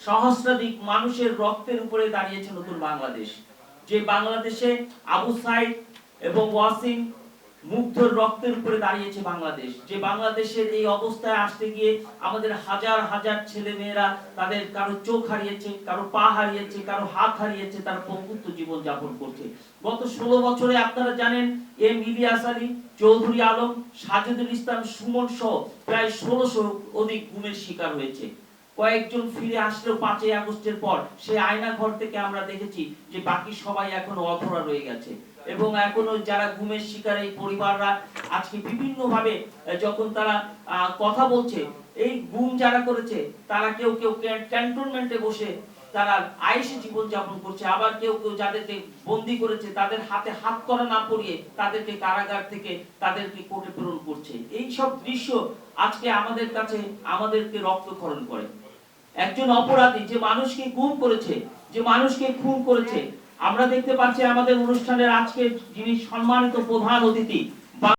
সহস্রাধিক মানুষের রক্তের উপরে দাঁড়িয়েছে নতুন বাংলাদেশ। যে বাংলাদেশে আবু সাইদ এবং ওয়াসিম মুগ্ধর রক্তের উপরে দাঁড়িয়েছে বাংলাদেশ। যে বাংলাদেশের এই অবস্থায় আসতে গিয়ে আমাদের হাজার হাজার ছেলে মেয়েরা তাদের কারো চোখ হারিয়েছে, কারো পা হারিয়েছে, কারো হাত হারিয়েছে, তার পঙ্গুত্ব জীবন যাপন করছে। গত 16 বছরে আপনারা জানেন এম ইলিয়াস আলী, চৌধুরী আলম, সাজেদুল ইসলাম, সুমন সহ প্রায় 1600 অধিক গুমের শিকার হয়েছে। কয়েকজন ফিরে আসলেও 5ই আগস্টের পর সেই আয়না ঘর থেকে আমরা দেখেছি যে বাকি সবাই এখনো অধরা রয়ে গেছে। এবং এখনো যারা গুমের শিকার এই পরিবাররা আজকে বিভিন্ন ভাবে যখন তারা কথা বলছে, এই গুম যারা করেছে তারা কেউ কেউ ক্যান্টনমেন্টে বসে তারা আয়েশি জীবন যাপন করছে, আবার কেউ কেউ যাদেরকে বন্দী করেছে তাদের হাতে হাত করা না পরিয়ে তাদেরকে কারাগার থেকে তাদেরকে কোর্টে প্রেরণ করছে। এই সব দৃশ্য আজকে আমাদের কাছে আমাদেরকে রক্তক্ষরণ করে। একজন অপরাধী যে মানুষকে গুম করেছে, যে মানুষকে খুন করেছে, আমরা দেখতে পাচ্ছি আমাদের অনুষ্ঠানের আজকে যিনি সম্মানিত প্রধান অতিথি